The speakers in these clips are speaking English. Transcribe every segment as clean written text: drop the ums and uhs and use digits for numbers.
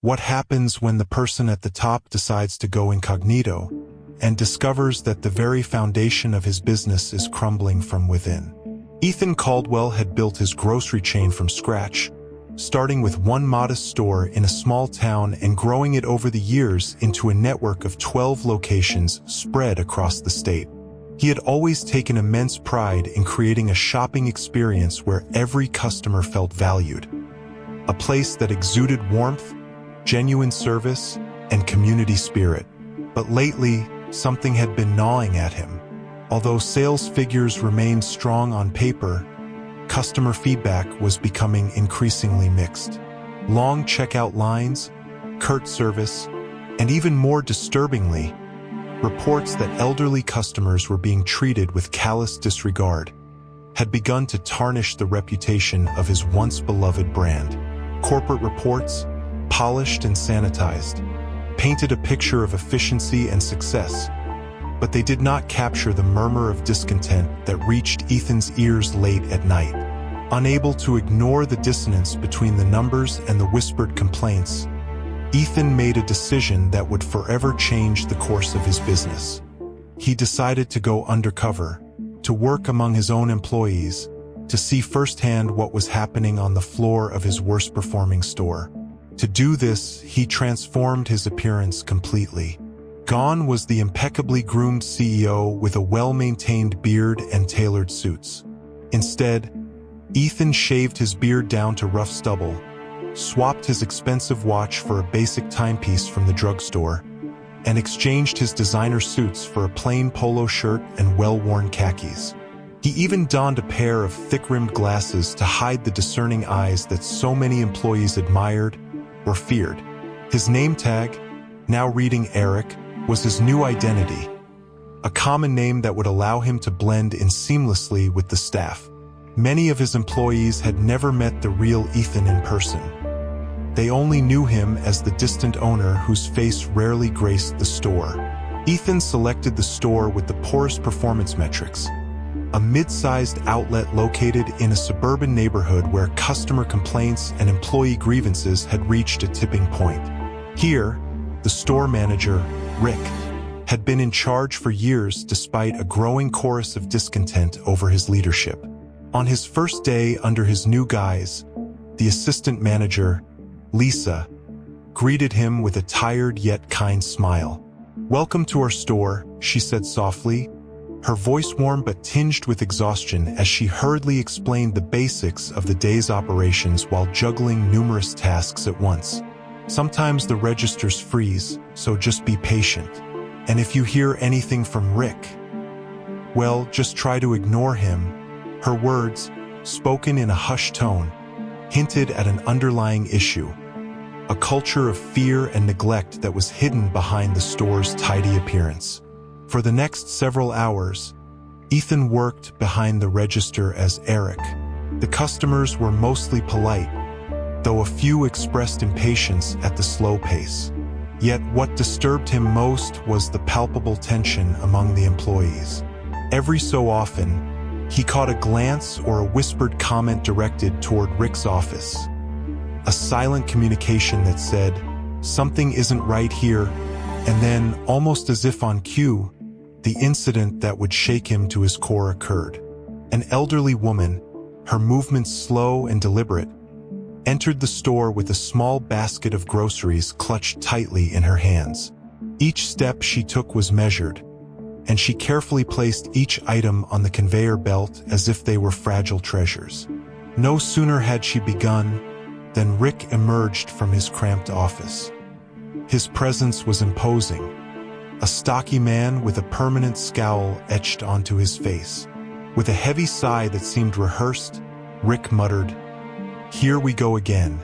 What happens when the person at the top decides to go incognito and discovers that the very foundation of his business is crumbling from within? Ethan Caldwell had built his grocery chain from scratch, starting with one modest store in a small town and growing it over the years into a network of 12 locations spread across the state. He had always taken immense pride in creating a shopping experience where every customer felt valued, a place that exuded warmth, genuine service, and community spirit. But lately, something had been gnawing at him. Although sales figures remained strong on paper, customer feedback was becoming increasingly mixed. Long checkout lines, curt service, and even more disturbingly, reports that elderly customers were being treated with callous disregard had begun to tarnish the reputation of his once beloved brand. Corporate reports, polished and sanitized, painted a picture of efficiency and success, but they did not capture the murmur of discontent that reached Ethan's ears late at night. Unable to ignore the dissonance between the numbers and the whispered complaints, Ethan made a decision that would forever change the course of his business. He decided to go undercover, to work among his own employees, to see firsthand what was happening on the floor of his worst-performing store. To do this, he transformed his appearance completely. Gone was the impeccably groomed CEO with a well-maintained beard and tailored suits. Instead, Ethan shaved his beard down to rough stubble, swapped his expensive watch for a basic timepiece from the drugstore, and exchanged his designer suits for a plain polo shirt and well-worn khakis. He even donned a pair of thick-rimmed glasses to hide the discerning eyes that so many employees admired or feared. His name tag, now reading Eric, was his new identity, a common name that would allow him to blend in seamlessly with the staff. Many of his employees had never met the real Ethan in person. They only knew him as the distant owner whose face rarely graced the store. Ethan selected the store with the poorest performance metrics, a mid-sized outlet located in a suburban neighborhood where customer complaints and employee grievances had reached a tipping point. Here, the store manager, Rick, had been in charge for years despite a growing chorus of discontent over his leadership. On his first day under his new guise, the assistant manager, Lisa, greeted him with a tired yet kind smile. "Welcome to our store," she said softly, her voice warm but tinged with exhaustion as she hurriedly explained the basics of the day's operations while juggling numerous tasks at once. "Sometimes the registers freeze, so just be patient. And if you hear anything from Rick, well, just try to ignore him." Her words, spoken in a hushed tone, hinted at an underlying issue, a culture of fear and neglect that was hidden behind the store's tidy appearance. For the next several hours, Ethan worked behind the register as Eric. The customers were mostly polite, though a few expressed impatience at the slow pace. Yet what disturbed him most was the palpable tension among the employees. Every so often, he caught a glance or a whispered comment directed toward Rick's office, a silent communication that said, "Something isn't right here," and then, almost as if on cue, the incident that would shake him to his core occurred. An elderly woman, her movements slow and deliberate, entered the store with a small basket of groceries clutched tightly in her hands. Each step she took was measured, and she carefully placed each item on the conveyor belt as if they were fragile treasures. No sooner had she begun than Rick emerged from his cramped office. His presence was imposing, a stocky man with a permanent scowl etched onto his face. With a heavy sigh that seemed rehearsed, Rick muttered, "Here we go again."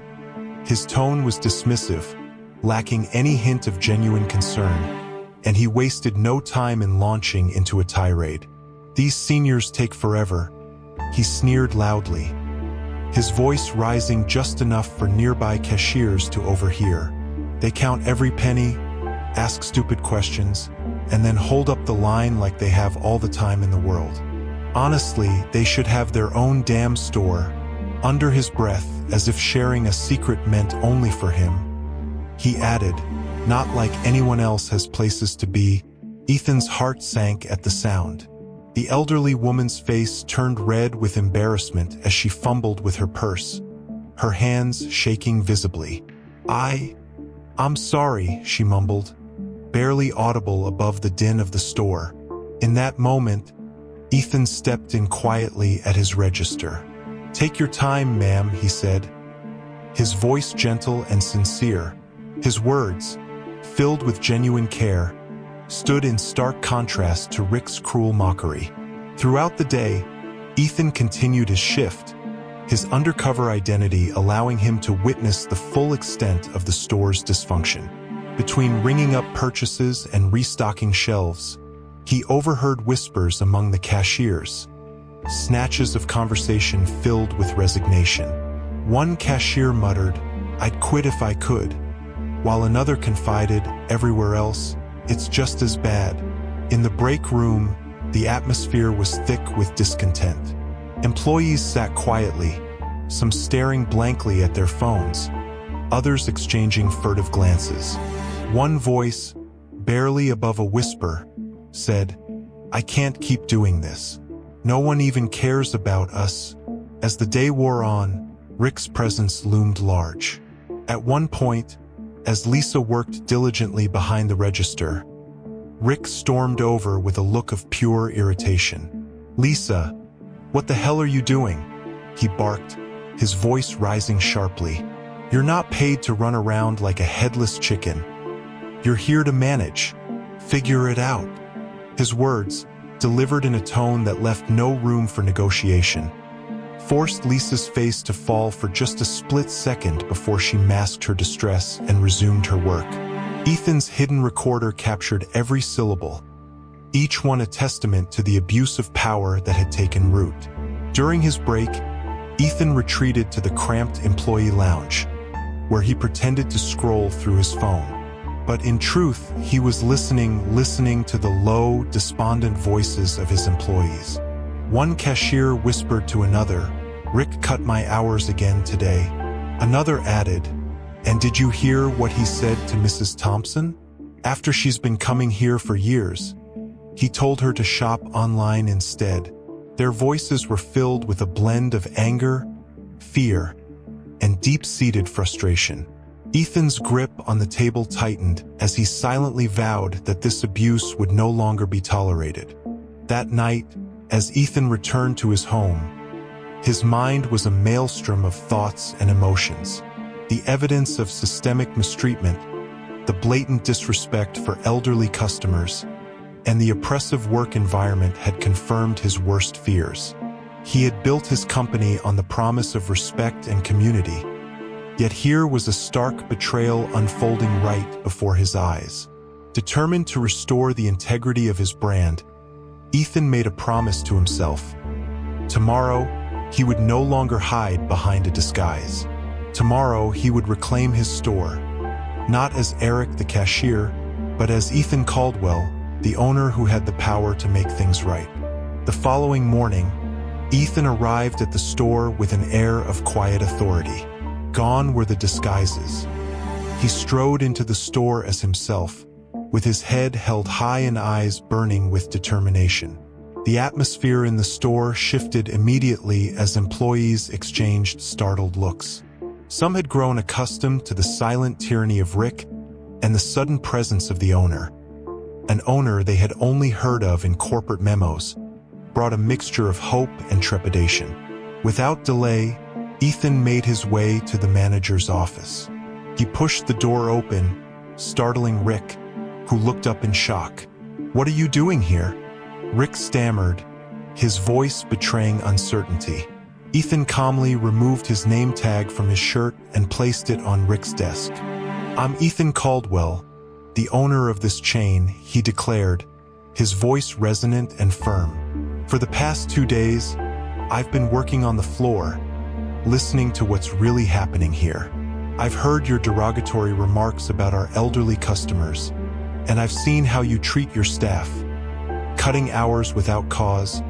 His tone was dismissive, lacking any hint of genuine concern, and he wasted no time in launching into a tirade. "These seniors take forever," he sneered loudly, his voice rising just enough for nearby cashiers to overhear. "They count every penny, ask stupid questions, and then hold up the line like they have all the time in the world. Honestly, they should have their own damn store." Under his breath, as if sharing a secret meant only for him, he added, "Not like anyone else has places to be." Ethan's heart sank at the sound. The elderly woman's face turned red with embarrassment as she fumbled with her purse, her hands shaking visibly. I'm sorry," she mumbled, barely audible above the din of the store. In that moment, Ethan stepped in quietly at his register. "Take your time, ma'am," he said, his voice gentle and sincere. His words, filled with genuine care, stood in stark contrast to Rick's cruel mockery. Throughout the day, Ethan continued his shift, his undercover identity allowing him to witness the full extent of the store's dysfunction. Between ringing up purchases and restocking shelves, he overheard whispers among the cashiers, snatches of conversation filled with resignation. One cashier muttered, "I'd quit if I could," while another confided, "Everywhere else, it's just as bad." In the break room, the atmosphere was thick with discontent. Employees sat quietly, some staring blankly at their phones, others exchanging furtive glances. One voice, barely above a whisper, said, "I can't keep doing this. No one even cares about us." As the day wore on, Rick's presence loomed large. At one point, as Lisa worked diligently behind the register, Rick stormed over with a look of pure irritation. "Lisa, what the hell are you doing?" he barked, his voice rising sharply. "You're not paid to run around like a headless chicken. You're here to manage. Figure it out." His words, delivered in a tone that left no room for negotiation, forced Lisa's face to fall for just a split second before she masked her distress and resumed her work. Ethan's hidden recorder captured every syllable, each one a testament to the abuse of power that had taken root. During his break, Ethan retreated to the cramped employee lounge, where he pretended to scroll through his phone. But in truth, he was listening to the low, despondent voices of his employees. One cashier whispered to another, "Rick cut my hours again today." Another added, "And did you hear what he said to Mrs. Thompson? After she's been coming here for years, he told her to shop online instead." Their voices were filled with a blend of anger, fear, and deep-seated frustration. Ethan's grip on the table tightened as he silently vowed that this abuse would no longer be tolerated. That night, as Ethan returned to his home, his mind was a maelstrom of thoughts and emotions. The evidence of systemic mistreatment, the blatant disrespect for elderly customers, and the oppressive work environment had confirmed his worst fears. He had built his company on the promise of respect and community, yet here was a stark betrayal unfolding right before his eyes. Determined to restore the integrity of his brand, Ethan made a promise to himself. Tomorrow, he would no longer hide behind a disguise. Tomorrow, he would reclaim his store, not as Eric the cashier, but as Ethan Caldwell, the owner who had the power to make things right. The following morning, Ethan arrived at the store with an air of quiet authority. Gone were the disguises. He strode into the store as himself, with his head held high and eyes burning with determination. The atmosphere in the store shifted immediately as employees exchanged startled looks. Some had grown accustomed to the silent tyranny of Rick and the sudden presence of the owner. An owner they had only heard of in corporate memos brought a mixture of hope and trepidation. Without delay, Ethan made his way to the manager's office. He pushed the door open, startling Rick, who looked up in shock. "What are you doing here?" Rick stammered, his voice betraying uncertainty. Ethan calmly removed his name tag from his shirt and placed it on Rick's desk. "I'm Ethan Caldwell, the owner of this chain," he declared, his voice resonant and firm. "For the past 2 days, I've been working on the floor, listening to what's really happening here. I've heard your derogatory remarks about our elderly customers, and I've seen how you treat your staff, cutting hours without cause,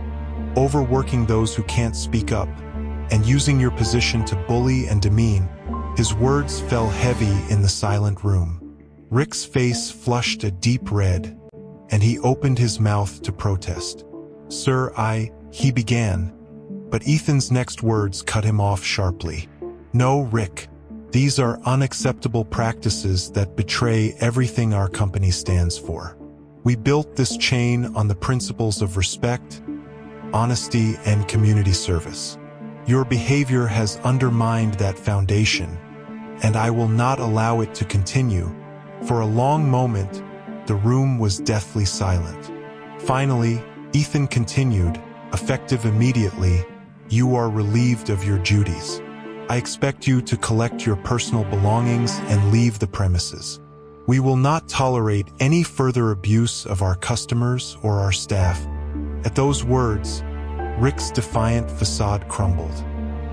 overworking those who can't speak up, and using your position to bully and demean His words fell heavy in the silent room. Rick's face flushed a deep red, and he opened his mouth to protest. "Sir, he began, but Ethan's next words cut him off sharply. "No, Rick. These are unacceptable practices that betray everything our company stands for. We built this chain on the principles of respect, honesty, and community service. Your behavior has undermined that foundation, and I will not allow it to continue." For a long moment, the room was deathly silent. Finally, Ethan continued, effective immediately, "You are relieved of your duties. I expect you to collect your personal belongings and leave the premises. We will not tolerate any further abuse of our customers or our staff." At those words, Rick's defiant facade crumbled.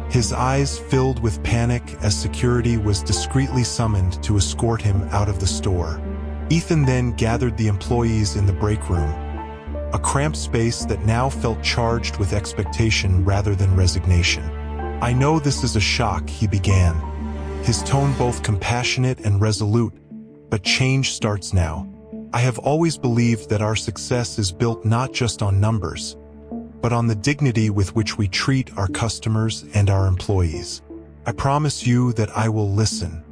His eyes filled with panic as security was discreetly summoned to escort him out of the store. Ethan then gathered the employees in the break room, a cramped space that now felt charged with expectation rather than resignation. "I know this is a shock," he began, his tone both compassionate and resolute, "but change starts now. I have always believed that our success is built not just on numbers, but on the dignity with which we treat our customers and our employees. I promise you that I will listen.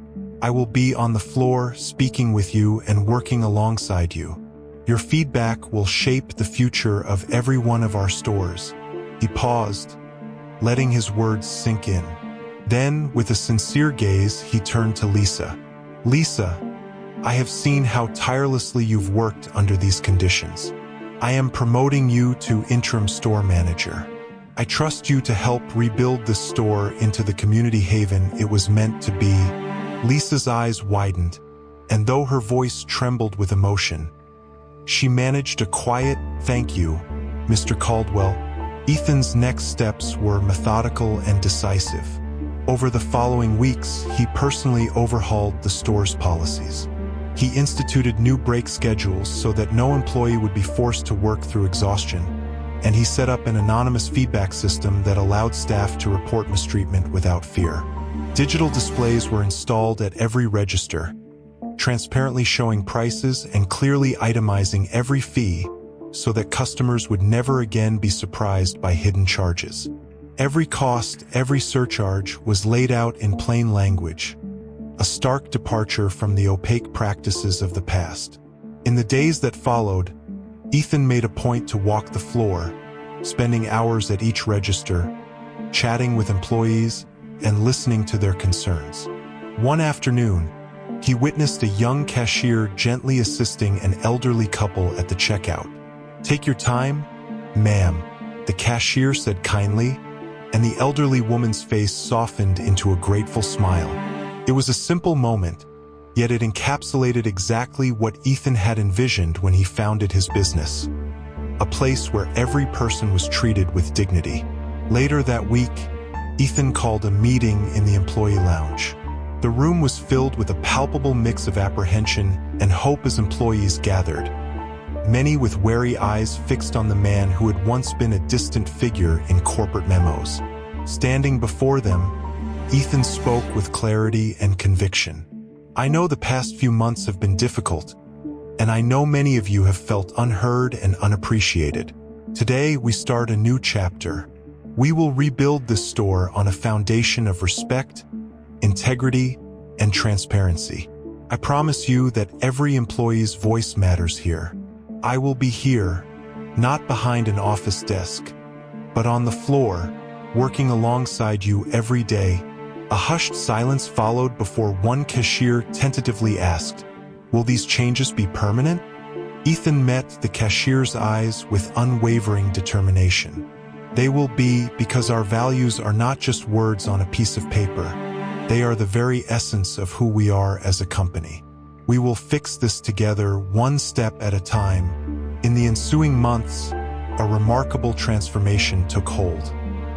I will be on the floor, speaking with you and working alongside you. Your feedback will shape the future of every one of our stores." He paused, letting his words sink in. Then, with a sincere gaze, he turned to Lisa. "Lisa, I have seen how tirelessly you've worked under these conditions. I am promoting you to interim store manager. I trust you to help rebuild this store into the community haven it was meant to be." Lisa's eyes widened, and though her voice trembled with emotion, she managed a quiet, "Thank you, Mr. Caldwell." Ethan's next steps were methodical and decisive. Over the following weeks, he personally overhauled the store's policies. He instituted new break schedules so that no employee would be forced to work through exhaustion, and he set up an anonymous feedback system that allowed staff to report mistreatment without fear. Digital displays were installed at every register, transparently showing prices and clearly itemizing every fee so that customers would never again be surprised by hidden charges. Every cost, every surcharge was laid out in plain language, a stark departure from the opaque practices of the past. In the days that followed, Ethan made a point to walk the floor, spending hours at each register, chatting with employees and listening to their concerns. One afternoon, he witnessed a young cashier gently assisting an elderly couple at the checkout. "Take your time, ma'am," the cashier said kindly, and the elderly woman's face softened into a grateful smile. It was a simple moment, yet it encapsulated exactly what Ethan had envisioned when he founded his business. A place where every person was treated with dignity. Later that week, Ethan called a meeting in the employee lounge. The room was filled with a palpable mix of apprehension and hope as employees gathered, many with wary eyes fixed on the man who had once been a distant figure in corporate memos. Standing before them, Ethan spoke with clarity and conviction. "I know the past few months have been difficult, and I know many of you have felt unheard and unappreciated. Today, we start a new chapter. We will rebuild this store on a foundation of respect, integrity, and transparency. I promise you that every employee's voice matters here. I will be here, not behind an office desk, but on the floor, working alongside you every day." A hushed silence followed before one cashier tentatively asked, "Will these changes be permanent?" Ethan met the cashier's eyes with unwavering determination. "They will be, because our values are not just words on a piece of paper. They are the very essence of who we are as a company. We will fix this together, one step at a time." In the ensuing months, a remarkable transformation took hold.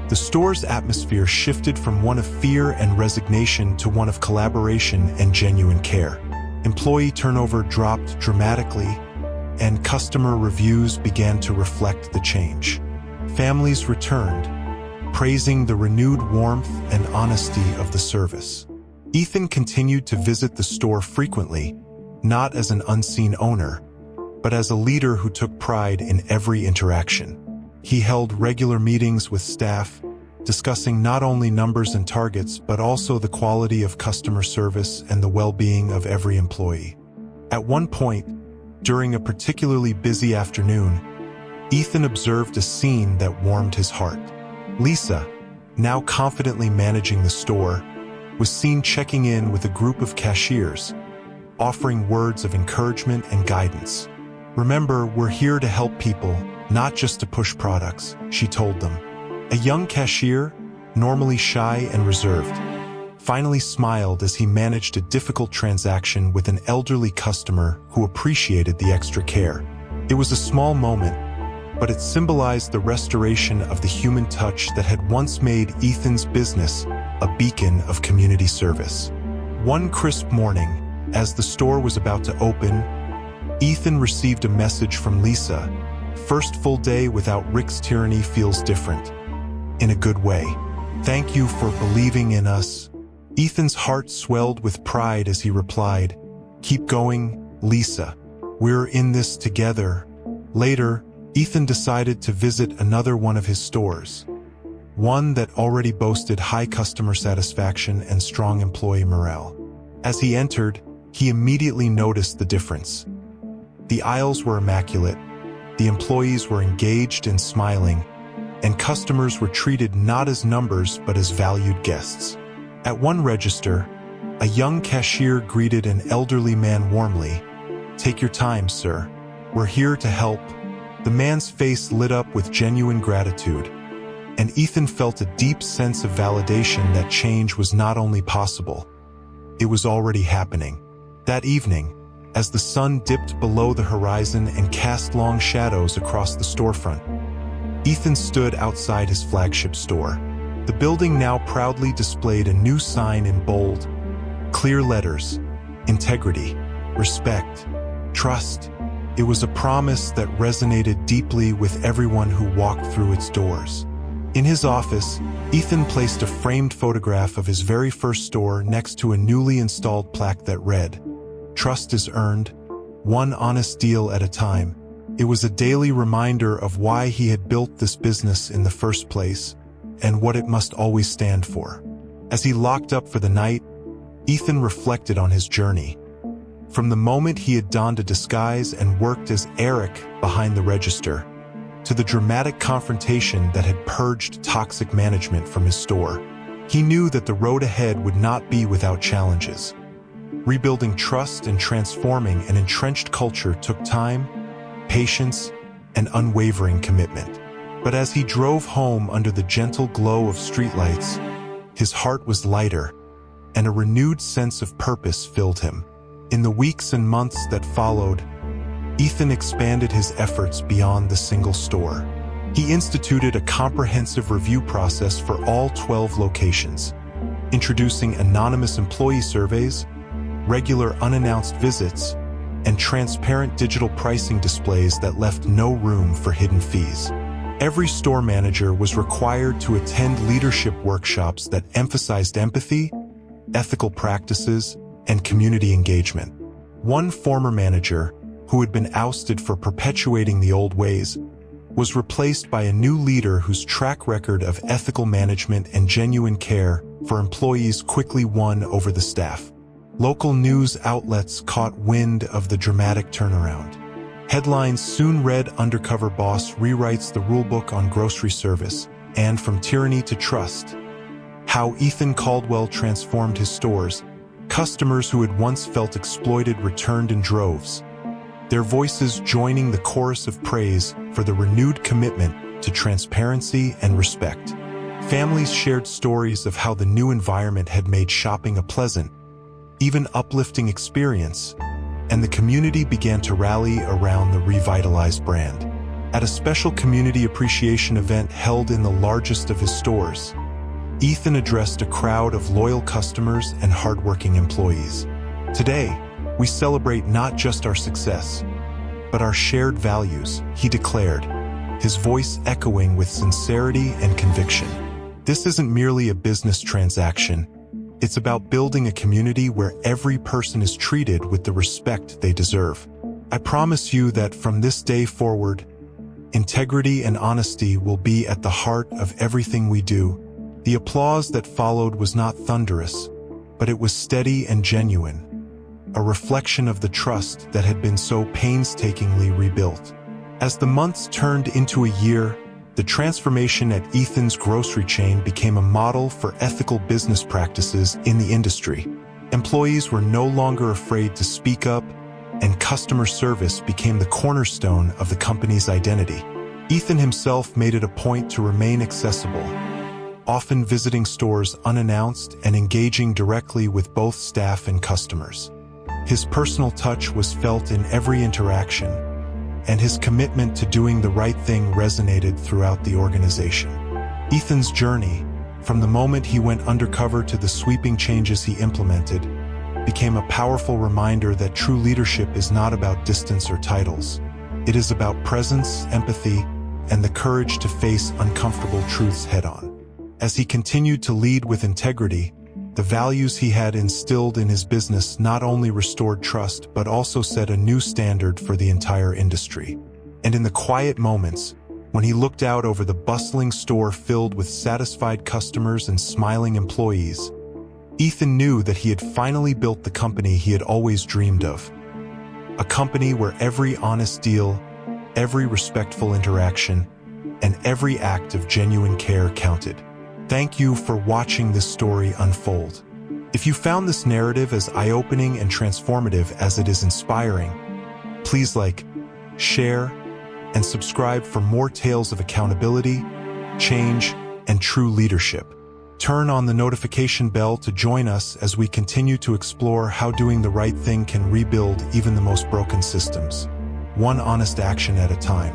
The store's atmosphere shifted from one of fear and resignation to one of collaboration and genuine care. Employee turnover dropped dramatically, and customer reviews began to reflect the change. Families returned, praising the renewed warmth and honesty of the service. Ethan continued to visit the store frequently, not as an unseen owner, but as a leader who took pride in every interaction. He held regular meetings with staff, discussing not only numbers and targets, but also the quality of customer service and the well-being of every employee. At one point, during a particularly busy afternoon, Ethan observed a scene that warmed his heart. Lisa, now confidently managing the store, was seen checking in with a group of cashiers, offering words of encouragement and guidance. "Remember, we're here to help people, not just to push products," she told them. A young cashier, normally shy and reserved, finally smiled as he managed a difficult transaction with an elderly customer who appreciated the extra care. It was a small moment, but it symbolized the restoration of the human touch that had once made Ethan's business a beacon of community service. One crisp morning, as the store was about to open, Ethan received a message from Lisa. "First full day without Rick's tyranny feels different. In a good way. Thank you for believing in us." Ethan's heart swelled with pride as he replied, "Keep going, Lisa. We're in this together." Later, Ethan decided to visit another one of his stores, one that already boasted high customer satisfaction and strong employee morale. As he entered, he immediately noticed the difference. The aisles were immaculate, the employees were engaged and smiling, and customers were treated not as numbers but as valued guests. At one register, a young cashier greeted an elderly man warmly. "Take your time, sir. We're here to help." The man's face lit up with genuine gratitude, and Ethan felt a deep sense of validation that change was not only possible, it was already happening. That evening, as the sun dipped below the horizon and cast long shadows across the storefront, Ethan stood outside his flagship store. The building now proudly displayed a new sign in bold, clear letters: integrity, respect, trust. It was a promise that resonated deeply with everyone who walked through its doors. In his office, Ethan placed a framed photograph of his very first store next to a newly installed plaque that read, "Trust is earned, one honest deal at a time." It was a daily reminder of why he had built this business in the first place and what it must always stand for. As he locked up for the night, Ethan reflected on his journey. From the moment he had donned a disguise and worked as Eric behind the register, to the dramatic confrontation that had purged toxic management from his store, he knew that the road ahead would not be without challenges. Rebuilding trust and transforming an entrenched culture took time, patience, and unwavering commitment. But as he drove home under the gentle glow of streetlights, his heart was lighter, and a renewed sense of purpose filled him. In the weeks and months that followed, Ethan expanded his efforts beyond the single store. He instituted a comprehensive review process for all 12 locations, introducing anonymous employee surveys, regular unannounced visits, and transparent digital pricing displays that left no room for hidden fees. Every store manager was required to attend leadership workshops that emphasized empathy, ethical practices, and community engagement. One former manager, who had been ousted for perpetuating the old ways, was replaced by a new leader whose track record of ethical management and genuine care for employees quickly won over the staff. Local news outlets caught wind of the dramatic turnaround. Headlines soon read, "Undercover Boss Rewrites the Rulebook on Grocery Service," and "From Tyranny to Trust." How Ethan Caldwell transformed his stores. Customers who had once felt exploited returned in droves, their voices joining the chorus of praise for the renewed commitment to transparency and respect. Families shared stories of how the new environment had made shopping a pleasant, even uplifting experience, and the community began to rally around the revitalized brand. At a special community appreciation event held in the largest of his stores, Ethan addressed a crowd of loyal customers and hardworking employees. "Today, we celebrate not just our success, but our shared values," he declared, his voice echoing with sincerity and conviction. "This isn't merely a business transaction, It's about building a community where every person is treated with the respect they deserve. I promise you that from this day forward, integrity and honesty will be at the heart of everything we do. The applause that followed was not thunderous, but it was steady and genuine, a reflection of the trust that had been so painstakingly rebuilt. As the months turned into a year, the transformation at Ethan's grocery chain became a model for ethical business practices in the industry. Employees were no longer afraid to speak up, and customer service became the cornerstone of the company's identity. Ethan himself made it a point to remain accessible, often visiting stores unannounced and engaging directly with both staff and customers. His personal touch was felt in every interaction, and his commitment to doing the right thing resonated throughout the organization. Ethan's journey, from the moment he went undercover to the sweeping changes he implemented, became a powerful reminder that true leadership is not about distance or titles. It is about presence, empathy, and the courage to face uncomfortable truths head-on. As he continued to lead with integrity, the values he had instilled in his business not only restored trust but also set a new standard for the entire industry. And in the quiet moments, when he looked out over the bustling store filled with satisfied customers and smiling employees, Ethan knew that he had finally built the company he had always dreamed of. A company where every honest deal, every respectful interaction, and every act of genuine care counted. Thank you for watching this story unfold. If you found this narrative as eye-opening and transformative as it is inspiring, please like, share, and subscribe for more tales of accountability, change, and true leadership. Turn on the notification bell to join us as we continue to explore how doing the right thing can rebuild even the most broken systems, one honest action at a time.